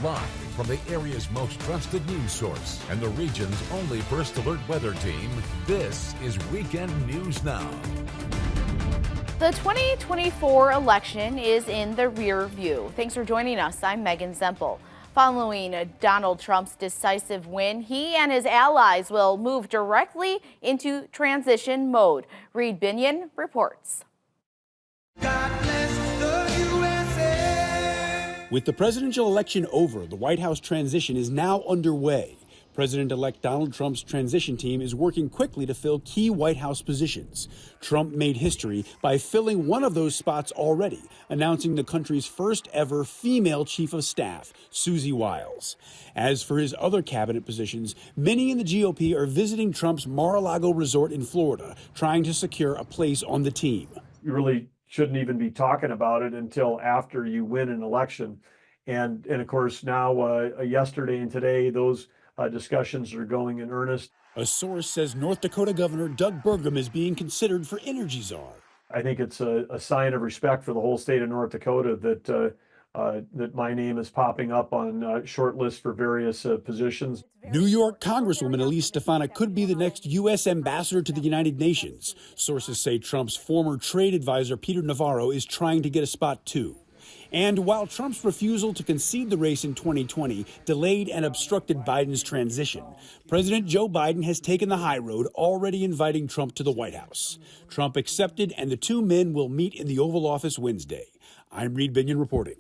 Live from the area's most trusted news source and the region's only first alert weather team, this is Weekend News Now. The 2024 election is in the rear view. Thanks for joining us. I'm Megan Zempel. Following Donald Trump's decisive win, he and his allies will move directly into transition mode. Reed Binion reports. With the presidential election over, the White House transition is now underway. President-elect Donald Trump's transition team is working quickly to fill key White House positions. Trump made history by filling one of those spots already, announcing the country's first ever female chief of staff, Susie Wiles. As for his other cabinet positions, many in the GOP are visiting Trump's Mar-a-Lago resort in Florida, trying to secure a place on the team. You really shouldn't even be talking about it until after you win an election. And of course, now yesterday and today, those discussions are going in earnest. A source says North Dakota Governor Doug Burgum is being considered for energy czar. I think it's a sign of respect for the whole state of North Dakota that my name is popping up on short lists for various positions. New York Congresswoman Elise Stefanik could be the next U.S. ambassador to the United Nations. Sources say Trump's former trade advisor Peter Navarro is trying to get a spot too. And while Trump's refusal to concede the race in 2020 delayed and obstructed Biden's transition, President Joe Biden has taken the high road, already inviting Trump to the White House. Trump accepted, and the two men will meet in the Oval Office Wednesday. I'm Reed Binion reporting.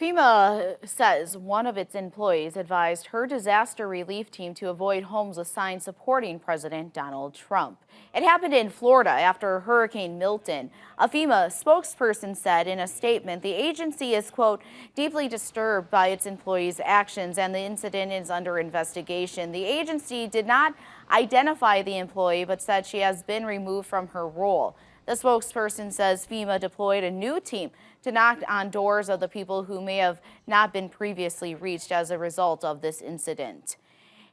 FEMA says one of its employees advised her disaster relief team to avoid homes assigned supporting President Donald Trump. It happened in Florida after Hurricane Milton. A FEMA spokesperson said in a statement the agency is, quote, deeply disturbed by its employees' actions and the incident is under investigation. The agency did not identify the employee but said she has been removed from her role. The spokesperson says FEMA deployed a new team to knock on doors of the people who may have not been previously reached as a result of this incident.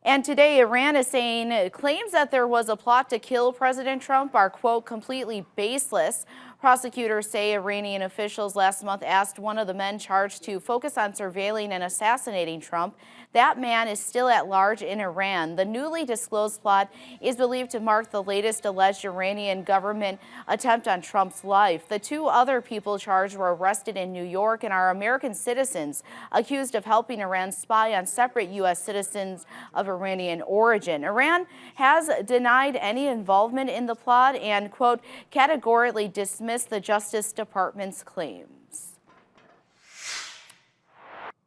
And today, Iran is saying claims that there was a plot to kill President Trump are, quote, completely baseless. Prosecutors say Iranian officials last month asked one of the men charged to focus on surveilling and assassinating Trump. That man is still at large in Iran. The newly disclosed plot is believed to mark the latest alleged Iranian government attempt on Trump's life. The two other people charged were arrested in New York and are American citizens accused of helping Iran spy on separate U.S. citizens of Iranian origin. Iran has denied any involvement in the plot and, quote, categorically dismissed the Justice Department's claims.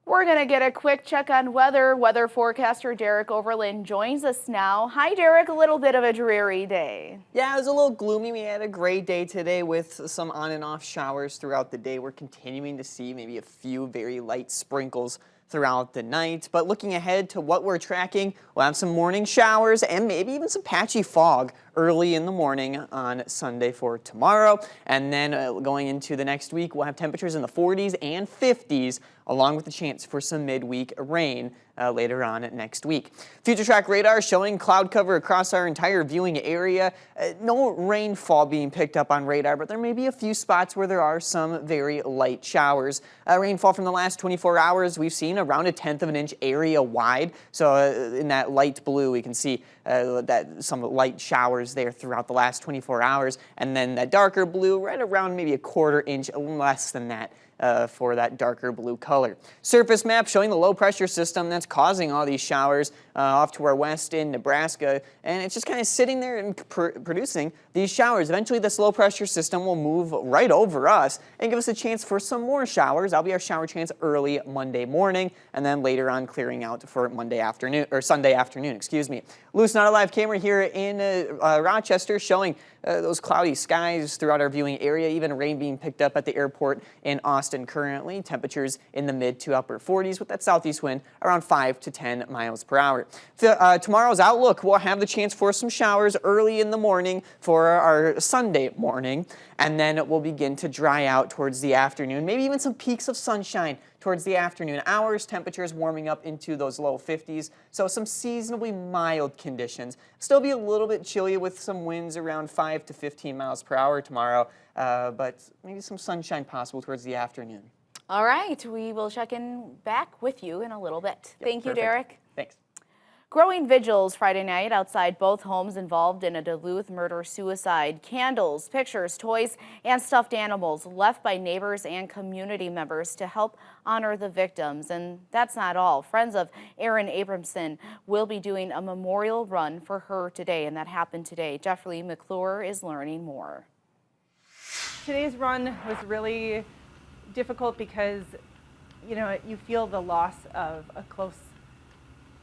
We're going to get a quick check on weather. Weather forecaster Derek Overland joins us now. Hi, Derek. A little bit of a dreary day. Yeah, it was a little gloomy. We had a gray day today with some on and off showers throughout the day. We're continuing to see maybe a few very light sprinkles throughout the night. But looking ahead to what we're tracking, we'll have some morning showers and maybe even some patchy fog early in the morning on Sunday for tomorrow. And then going into the next week, we'll have temperatures in the 40s and 50s, along with the chance for some midweek rain later on next week. Future track radar showing cloud cover across our entire viewing area. No rainfall being picked up on radar, but there may be a few spots where there are some very light showers. Rainfall from the last 24 hours, we've seen around 1/10 of an inch area wide. So in that light blue, we can see that some light showers there throughout the last 24 hours. And then that darker blue, right around maybe 1/4 inch, less than that. For that darker blue color. Surface map showing the low pressure system that's causing all these showers off to our west in Nebraska, and it's just kind of sitting there and producing these showers. Eventually this low pressure system will move right over us and give us a chance for some more showers. That'll be our shower chance early Monday morning, and then later on clearing out for Monday afternoon, or Sunday afternoon, excuse me. Loose Not Alive camera here in Rochester showing those cloudy skies throughout our viewing area, even rain being picked up at the airport in Austin currently. Temperatures in the mid to upper 40s with that southeast wind around 5 to 10 miles per hour. Tomorrow's outlook, we'll have the chance for some showers early in the morning for our Sunday morning, and then it will begin to dry out towards the afternoon, maybe even some peaks of sunshine towards the afternoon hours. Temperatures warming up into those low 50s, so some seasonably mild conditions. Still be a little bit chilly with some winds around 5 to 15 miles per hour tomorrow, but maybe some sunshine possible towards the afternoon. All right, we will check in back with you in a little bit. Yep, Thank you, perfect. Derek. Thanks. Growing vigils Friday night outside both homes involved in a Duluth murder-suicide. Candles, pictures, toys, and stuffed animals left by neighbors and community members to help honor the victims. And that's not all. Friends of Erin Abramson will be doing a memorial run for her today, and that happened today. Jeffrey McClure is learning more. Today's run was really difficult because, you feel the loss of a close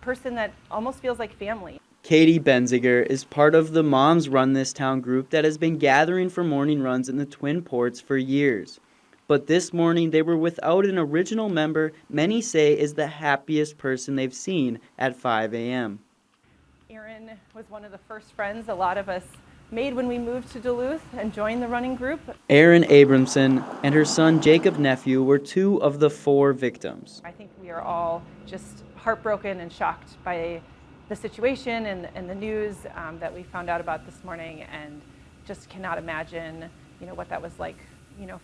person that almost feels like family. Katie Benziger is part of the Moms Run This Town group that has been gathering for morning runs in the Twin Ports for years. But this morning they were without an original member many say is the happiest person they've seen at 5 a.m. Erin was one of the first friends a lot of us made when we moved to Duluth and joined the running group. Erin Abramson and her son Jacob Nephew were two of the 4 victims. I think we are all just heartbroken and shocked by the situation and the news that we found out about this morning, and just cannot imagine, what that was like,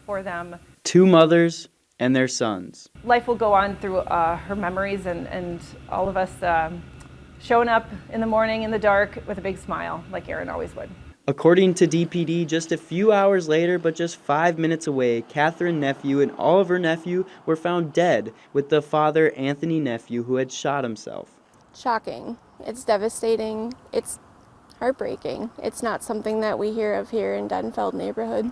for them. 2 mothers and their sons. Life will go on through her memories and all of us showing up in the morning in the dark with a big smile, like Erin always would. According to DPD, just a few hours later, but just 5 minutes away, Catherine Nephew and Oliver Nephew were found dead, with the father, Anthony Nephew, who had shot himself. Shocking. It's devastating. It's heartbreaking. It's not something that we hear of here in Denfeld neighborhood.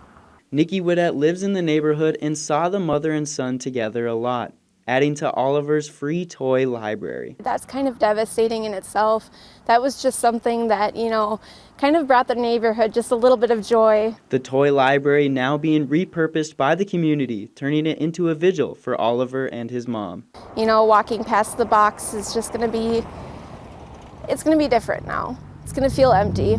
Nikki Widdett lives in the neighborhood and saw the mother and son together a lot, adding to Oliver's free toy library. That's kind of devastating in itself. That was just something that, kind of brought the neighborhood just a little bit of joy. The toy library now being repurposed by the community, turning it into a vigil for Oliver and his mom. Walking past the box is just going to be, it's going to be different now. It's going to feel empty.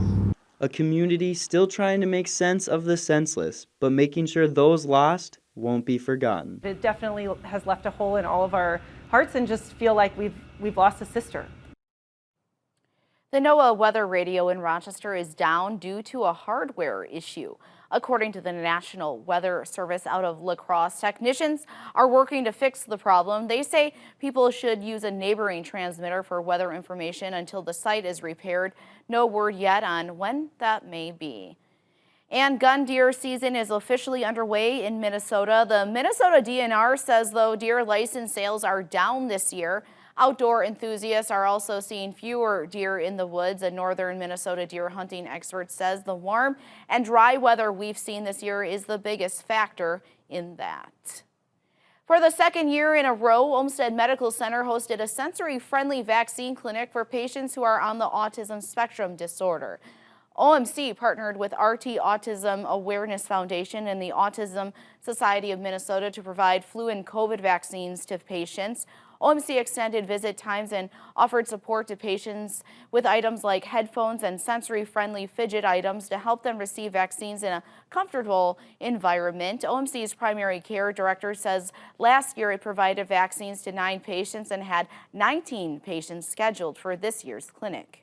A community still trying to make sense of the senseless, but making sure those lost won't be forgotten. It definitely has left a hole in all of our hearts, and just feel like we've lost a sister. The NOAA weather radio in Rochester is down due to a hardware issue. According to the National Weather Service out of La Crosse, technicians are working to fix the problem. They say people should use a neighboring transmitter for weather information until the site is repaired. No word yet on when that may be. And gun deer season is officially underway in Minnesota. The Minnesota DNR says, though, deer license sales are down this year. Outdoor enthusiasts are also seeing fewer deer in the woods. A northern Minnesota deer hunting expert says the warm and dry weather we've seen this year is the biggest factor in that. For the second year in a row, Olmsted Medical Center hosted a sensory-friendly vaccine clinic for patients who are on the autism spectrum disorder. OMC partnered with RT Autism Awareness Foundation and the Autism Society of Minnesota to provide flu and COVID vaccines to patients. OMC extended visit times and offered support to patients with items like headphones and sensory-friendly fidget items to help them receive vaccines in a comfortable environment. OMC's primary care director says last year it provided vaccines to 9 patients and had 19 patients scheduled for this year's clinic.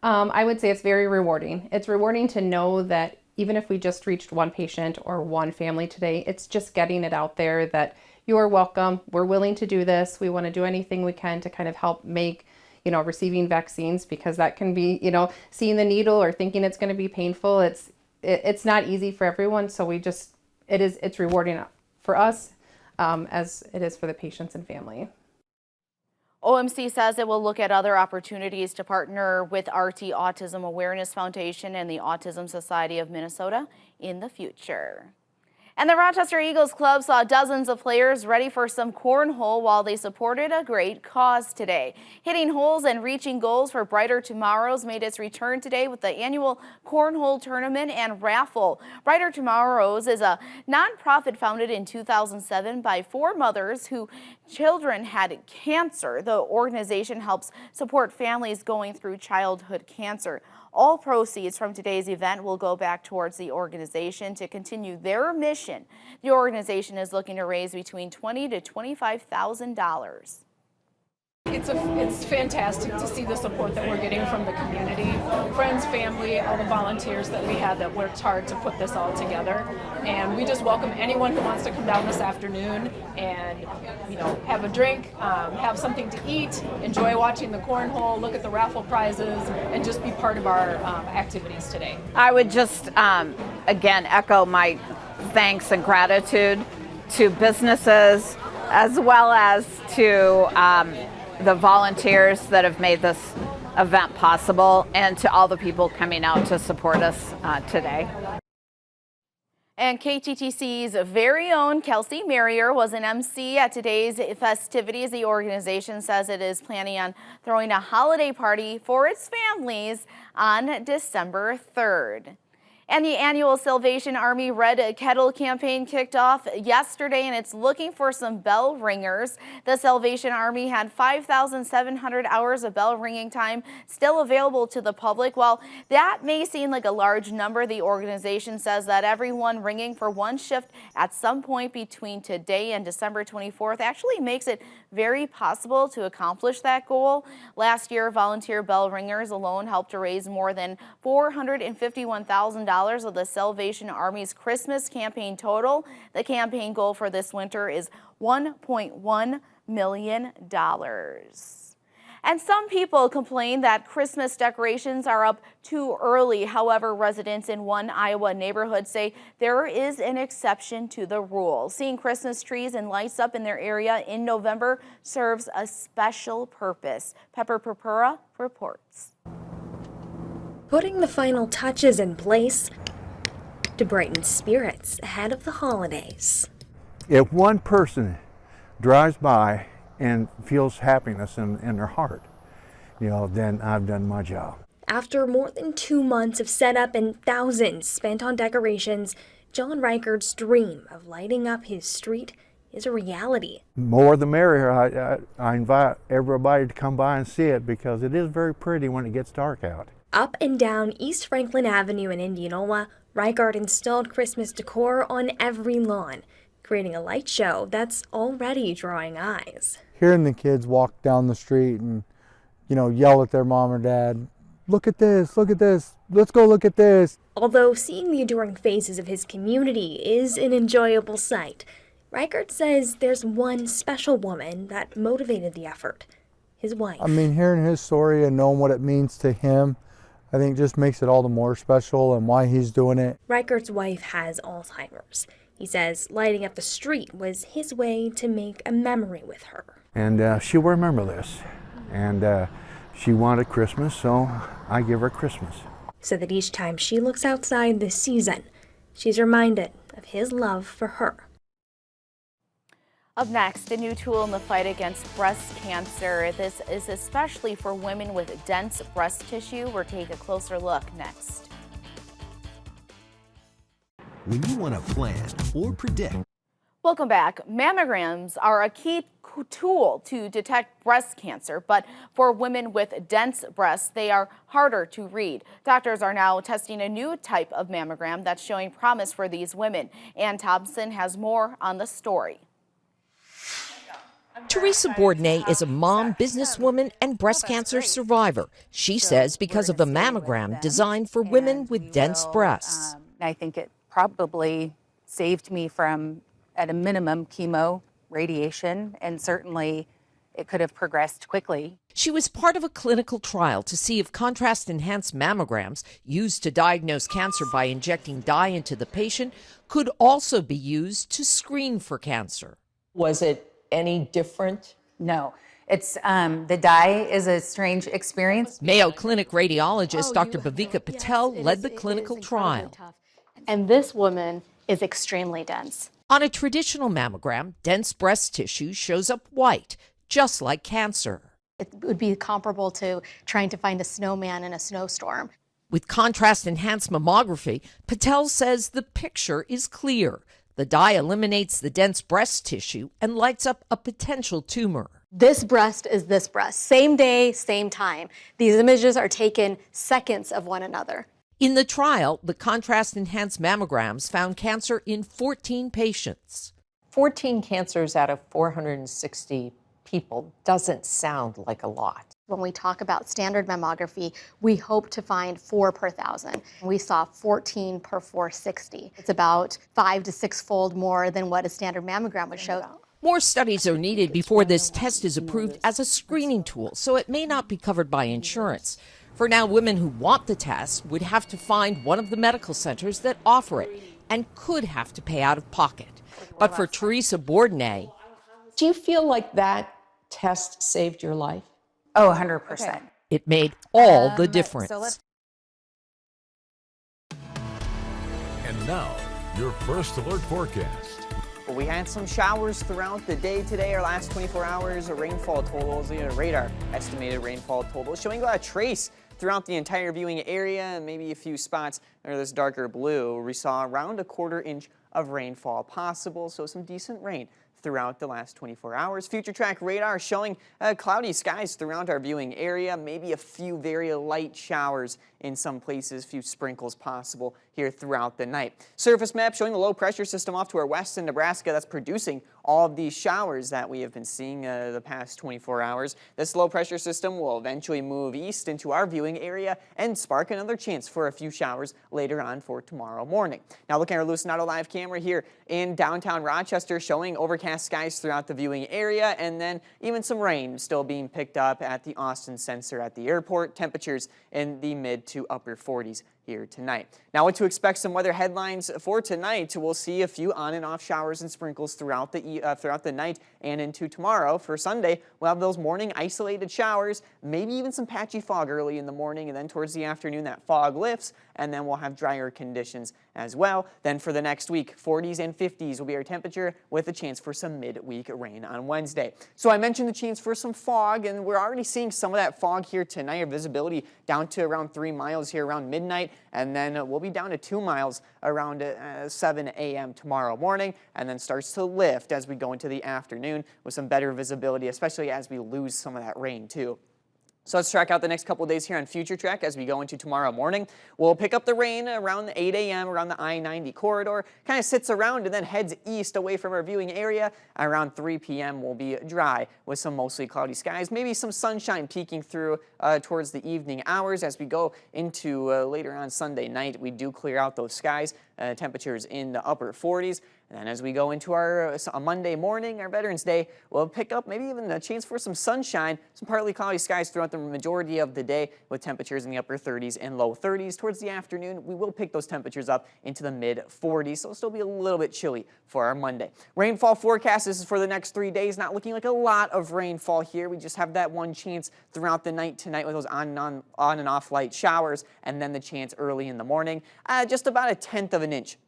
I would say it's very rewarding. It's rewarding to know that even if we just reached one patient or one family today, it's just getting it out there that you are welcome. We're willing to do this. We want to do anything we can to kind of help make, receiving vaccines, because that can be, seeing the needle or thinking it's going to be painful. It's not easy for everyone. So it's rewarding for us as it is for the patients and family. OMC says it will look at other opportunities to partner with RT Autism Awareness Foundation and the Autism Society of Minnesota in the future. And the Rochester Eagles Club saw dozens of players ready for some cornhole while they supported a great cause today. Hitting holes and reaching goals for Brighter Tomorrows made its return today with the annual cornhole tournament and raffle. Brighter Tomorrows is a nonprofit founded in 2007 by 4 mothers whose children had cancer. The organization helps support families going through childhood cancer. All proceeds from today's event will go back towards the organization to continue their mission. The organization is looking to raise between $20,000 to $25,000. It's fantastic to see the support that we're getting from the community, friends, family, all the volunteers that we had that worked hard to put this all together. And we just welcome anyone who wants to come down this afternoon and, have a drink, have something to eat, enjoy watching the cornhole, look at the raffle prizes, and just be part of our activities today. I would just, again, echo my thanks and gratitude to businesses as well as to the volunteers that have made this event possible, and to all the people coming out to support us today. And KTTC's very own Kelsey Marrier was an MC at today's festivities. The organization says it is planning on throwing a holiday party for its families on December 3rd. And the annual Salvation Army Red Kettle campaign kicked off yesterday, and it's looking for some bell ringers. The Salvation Army had 5,700 hours of bell ringing time still available to the public. While that may seem like a large number, the organization says that everyone ringing for one shift at some point between today and December 24th actually makes it very possible to accomplish that goal. Last year, volunteer bell ringers alone helped to raise more than $451,000 of the Salvation Army's Christmas campaign total. The campaign goal for this winter is $1.1 million. And some people complain that Christmas decorations are up too early. However, residents in one Iowa neighborhood say there is an exception to the rule. Seeing Christmas trees and lights up in their area in November serves a special purpose. Pepper Purpura reports. Putting the final touches in place to brighten spirits ahead of the holidays. If one person drives by and feels happiness in their heart, then I've done my job. After more than 2 months of setup and thousands spent on decorations, John Reichard's dream of lighting up his street is a reality. More the merrier. I invite everybody to come by and see it because it is very pretty when it gets dark out. Up and down East Franklin Avenue in Indianola, Reichard installed Christmas decor on every lawn, creating a light show that's already drawing eyes. Hearing the kids walk down the street and, yell at their mom or dad, look at this, let's go look at this. Although seeing the adoring faces of his community is an enjoyable sight, Reichard says there's one special woman that motivated the effort, his wife. Hearing his story and knowing what it means to him, I think just makes it all the more special and why he's doing it. Reichard's wife has Alzheimer's. He says lighting up the street was his way to make a memory with her. And she'll remember this. And she wanted Christmas, so I give her Christmas. So that each time she looks outside this season, she's reminded of his love for her. Up next, a new tool in the fight against breast cancer. This is especially for women with dense breast tissue. We'll take a closer look next. When you want to plan or predict. Welcome back. Mammograms are a key tool to detect breast cancer, but for women with dense breasts, they are harder to read. Doctors are now testing a new type of mammogram that's showing promise for these women. Ann Thompson has more on the story. Teresa Bourdonnais is a mom, businesswoman, and breast cancer survivor. She says because of a mammogram designed for women with dense breasts. I think it probably saved me from, at a minimum, chemo, radiation, and certainly it could have progressed quickly. She was part of a clinical trial to see if contrast-enhanced mammograms used to diagnose cancer by injecting dye into the patient could also be used to screen for cancer. Was it any different? No. It's the dye is a strange experience. Mayo Clinic radiologist Dr. Bhavika Patel led the clinical trial. And this woman is extremely dense. On a traditional mammogram, dense breast tissue shows up white, just like cancer. It would be comparable to trying to find a snowman in a snowstorm. With contrast-enhanced mammography, Patel says the picture is clear. The dye eliminates the dense breast tissue and lights up a potential tumor. This breast is this breast. Same day, same time. These images are taken seconds of one another. In the trial, the contrast-enhanced mammograms found cancer in 14 patients. 14 cancers out of 460 people doesn't sound like a lot. When we talk about standard mammography, we hope to find 4 per 1,000. We saw 14 per 460. It's about 5 to 6-fold more than what a standard mammogram would show. More studies are needed before this test is approved as a screening tool, so it may not be covered by insurance. For now, women who want the test would have to find one of the medical centers that offer it and could have to pay out of pocket. But for Teresa Bourdonnais, do you feel like that test saved your life? Oh, 100%. It made all the difference. And now, your first alert forecast. Well, we had some showers throughout the day today. Our last 24 hours of rainfall totals, radar estimated rainfall totals showing about a trace throughout the entire viewing area, and maybe a few spots under this darker blue where we saw around a 1/4 inch of rainfall possible, so some decent rain throughout the last 24 hours. Future track radar showing cloudy skies throughout our viewing area, maybe a few very light showers in some places, few sprinkles possible here throughout the night. Surface map showing the low pressure system off to our west in Nebraska that's producing all of these showers that we have been seeing the past 24 hours. This low pressure system will eventually move east into our viewing area and spark another chance for a few showers later on for tomorrow morning. Now looking at our Lucent Auto Live camera here in downtown Rochester, showing overcast skies throughout the viewing area, and then even some rain still being picked up at the Austin Sensor at the airport. Temperatures in the mid to upper 40s here tonight. Now what to expect, some weather headlines for tonight. We'll see a few on and off showers and sprinkles throughout the night and into tomorrow. For Sunday, we'll have those morning isolated showers, maybe even some patchy fog early in the morning, and then towards the afternoon that fog lifts, and then we'll have drier conditions as well. Then for the next week, 40s and 50s will be our temperature with a chance for some midweek rain on Wednesday. So I mentioned the chance for some fog, and we're already seeing some of that fog here tonight. Our visibility down to around 3 miles here around midnight, and then we'll be down to 2 miles around 7 a.m. tomorrow morning, and then starts to lift as we go into the afternoon with some better visibility, especially as we lose some of that rain too. So let's track out the next couple of days here on Future Track as we go into tomorrow morning. We'll pick up the rain around 8 a.m. around the I-90 corridor, kind of sits around and then heads east away from our viewing area. Around 3 p.m. will be dry with some mostly cloudy skies, maybe some sunshine peeking through towards the evening hours. As we go into later on Sunday night, we do clear out those skies, temperatures in the upper 40s. And then as we go into our Monday morning, our Veterans Day, we'll pick up maybe even a chance for some sunshine, some partly cloudy skies throughout the majority of the day with temperatures in the upper 30s and low 30s. Towards the afternoon, we will pick those temperatures up into the mid 40s, so it'll still be a little bit chilly for our Monday. Rainfall forecast, this is for the next 3 days, not looking like a lot of rainfall here. We just have that one chance throughout the night tonight with those on and off light showers, and then the chance early in the morning. Just about 1/10 of an inch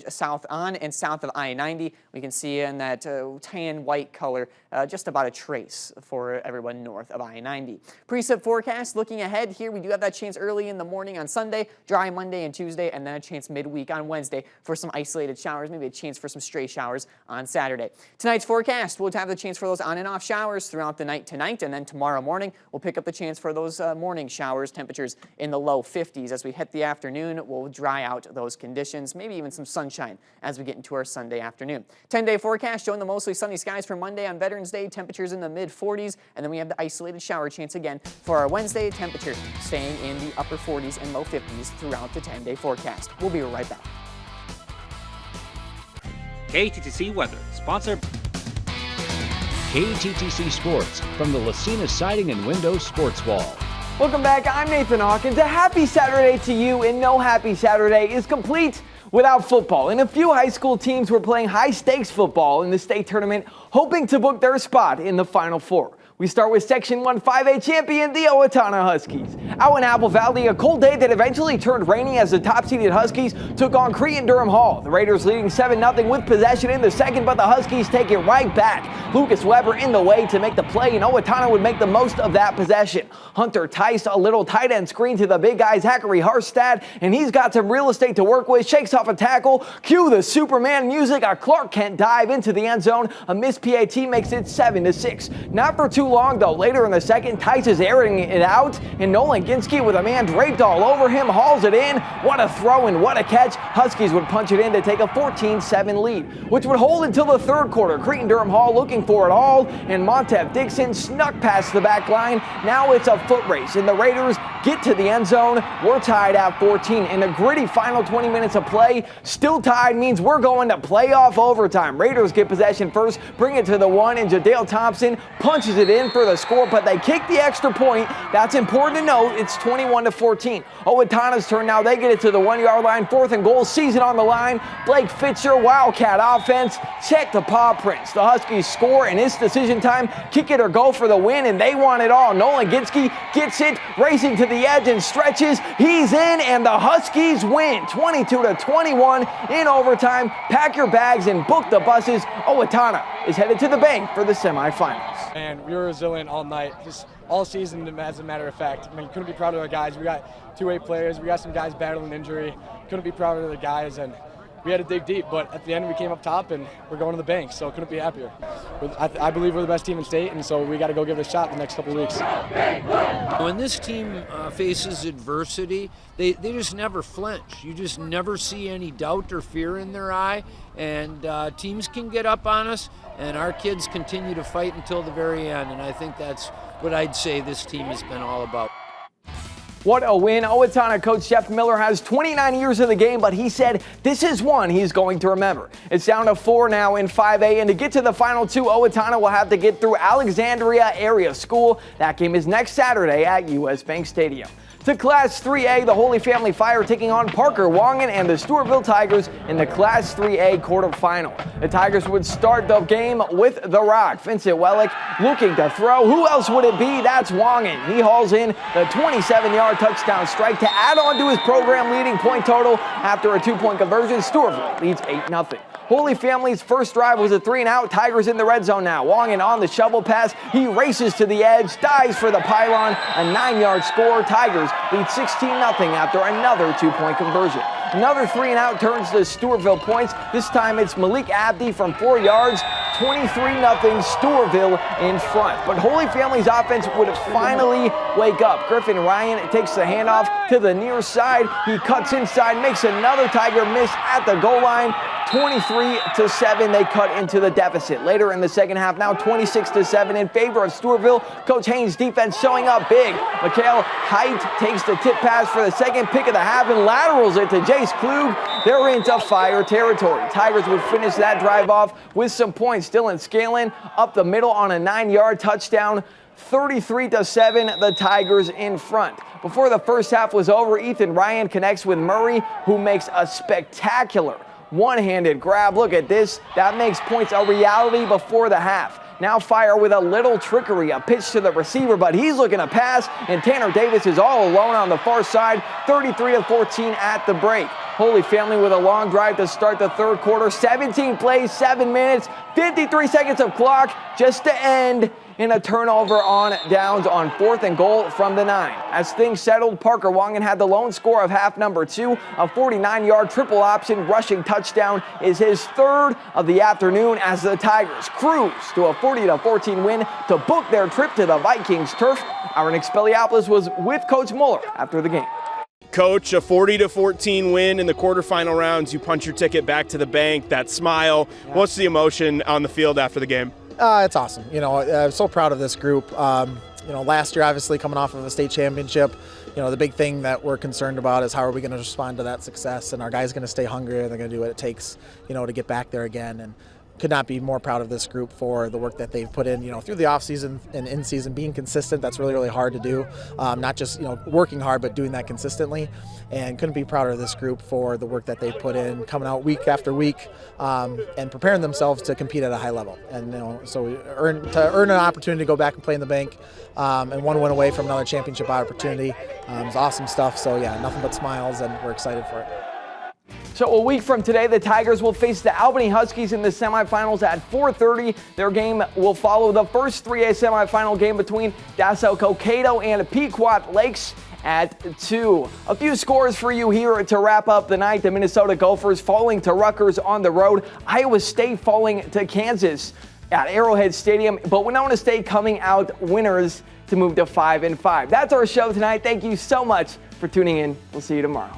south on and south of I-90. We can see in that tan white color just about a trace for everyone north of I-90. Precip forecast, looking ahead here, we do have that chance early in the morning on Sunday, dry Monday and Tuesday, and then a chance midweek on Wednesday for some isolated showers, maybe a chance for some stray showers on Saturday. Tonight's forecast, we'll have the chance for those on and off showers throughout the night tonight, and then tomorrow morning, we'll pick up the chance for those morning showers, temperatures in the low 50s. As we hit the afternoon, we'll dry out those conditions, maybe even some sunshine as we get into our Sunday afternoon. 10-day forecast showing the mostly sunny skies for Monday on Veterans Day, temperatures in the mid 40s, and then we have the isolated shower chance again for our Wednesday, temperature staying in the upper 40s and low 50s throughout the 10-day forecast. We'll be right back. KTTC weather, sponsored KTTC Sports from the Lucina Siding and Windows Sports Wall. Welcome back. I'm Nathan Hawkins. A happy Saturday to you, and no happy Saturday is complete without football. And a few high school teams were playing high-stakes football in the state tournament, hoping to book their spot in the Final Four. We start with Section 1 5A champion, the Owatonna Huskies. Out in Apple Valley, a cold day that eventually turned rainy as the top-seeded Huskies took on Cretin-Durham Hall. The Raiders leading 7-0 with possession in the second, but the Huskies take it right back. Lucas Weber in the way to make the play, and Owatonna would make the most of that possession. Hunter Tice, a little tight end screen to the big guy, Zachary Harstad, and he's got some real estate to work with, shakes off a tackle. Cue the Superman music, a Clark Kent dive into the end zone. A missed PAT makes it 7-6. Not for too long, though. Later in the second, Tice is airing it out, and Nolan Ginsky, with a man draped all over him, hauls it in. What a throw and what a catch. Huskies would punch it in to take a 14-7 lead, which would hold until the third quarter. Cretin-Durham Hall looking for it all, and Montez Dixon snuck past the back line. Now it's a foot race, and the Raiders get to the end zone. We're tied at 14 in a gritty final 20 minutes of play. Still tied means we're going to playoff overtime. Raiders get possession first, bring it to the 1, and Jadale Thompson punches it in for the score, but they kick the extra point. That's important to note. It's 21-14. Owatonna's turn now. They get it to the 1-yard line. 4th and goal. Sees it on the line. Blake Fisher, Wildcat offense. Check the paw prints. The Huskies score, and it's decision time. Kick it or go for the win, and they want it all. Nolan Gitsky gets it, racing to the edge and stretches. He's in, and the Huskies win 22-21 in overtime. Pack your bags and book the buses. Owatonna is headed to the bank for the semifinals. And we were resilient all night, just all season, as a matter of fact. I mean, couldn't be proud of our guys. We got 2-8 players. We got some guys battling injury. Couldn't be prouder of the guys, and we had to dig deep. But at the end, we came up top, and we're going to the bank, so couldn't be happier. I believe we're the best team in state, and so we got to go give it a shot the next couple of weeks. When this team faces adversity, they just never flinch. You just never see any doubt or fear in their eye, and teams can get up on us, and our kids continue to fight until the very end, and I think that's what I'd say this team has been all about. What a win. Owatonna coach Jeff Miller has 29 years in the game, but he said this is one he's going to remember. It's down to 4 now in 5A, and to get to the final 2, Owatonna will have to get through Alexandria Area School. That game is next Saturday at US Bank Stadium. To Class 3A, the Holy Family Fire taking on Parker Wangan and the Stewartville Tigers in the Class 3A quarterfinal. The Tigers would start the game with the Rock. Vincent Wellick looking to throw. Who else would it be? That's Wangan. He hauls in the 27-yard touchdown strike to add on to his program-leading point total. After a 2-point conversion, Stewartville leads 8-0. Holy Family's first drive was a 3-and-out. Tigers in the red zone now. Wangan on the shovel pass. He races to the edge, dives for the pylon. A 9-yard score. Tigers lead 16-0 after another 2-point conversion. Another 3-and-out turns to Stewartville points. This time it's Malik Abdi from 4 yards. 23-0 Stewartville in front. But Holy Family's offense would finally wake up. Griffin Ryan takes the handoff to the near side. He cuts inside, makes another Tiger miss at the goal line. 23-7, they cut into the deficit. Later in the second half, now 26-7 in favor of Stewartville. Coach Haynes' defense showing up big. Mikhail Height takes the tip pass for the second pick of the half and laterals it to Jace Klug. They're into fire territory. Tigers would finish that drive off with some points. Dylan Scanlon up the middle on a 9-yard touchdown. 33-7, the Tigers in front. Before the first half was over, Ethan Ryan connects with Murray, who makes a spectacular one-handed grab. Look at this. That makes points a reality before the half. Now Fire with a little trickery, a pitch to the receiver, but he's looking to pass, and Tanner Davis is all alone on the far side, 33-14 at the break. Holy Family with a long drive to start the third quarter, 17 plays, 7 minutes, 53 seconds of clock, just to end in a turnover on downs on 4th and goal from the 9. As things settled, Parker Wangan had the lone score of half number 2. A 49-yard triple option rushing touchdown is his third of the afternoon as the Tigers cruise to a 40-14 win to book their trip to the Vikings turf. Aaron Expelliopoulos was with Coach Mueller after the game. Coach, a 40-14 win in the quarterfinal rounds. You punch your ticket back to the bank, that smile. What's the emotion on the field after the game? It's awesome. I'm so proud of this group. Last year, obviously, coming off of a state championship, the big thing that we're concerned about is how are we going to respond to that success, and our guys going to stay hungry, and they're going to do what it takes, to get back there again. And could not be more proud of this group for the work that they've put in, through the off season and in season, being consistent. That's really, really hard to do. Not just, working hard, but doing that consistently. And couldn't be prouder of this group for the work that they've put in, coming out week after week, and preparing themselves to compete at a high level. And, so earn an opportunity to go back and play in the bank, and one win away from another championship opportunity. It's awesome stuff. So yeah, nothing but smiles, and we're excited for it. So a week from today, the Tigers will face the Albany Huskies in the semifinals at 4:30. Their game will follow the first 3A semifinal game between Dassel Cokato and Pequot Lakes at 2. A few scores for you here to wrap up the night. The Minnesota Gophers falling to Rutgers on the road. Iowa State falling to Kansas at Arrowhead Stadium. But Winona State coming out winners to move to 5-5. That's our show tonight. Thank you so much for tuning in. We'll see you tomorrow.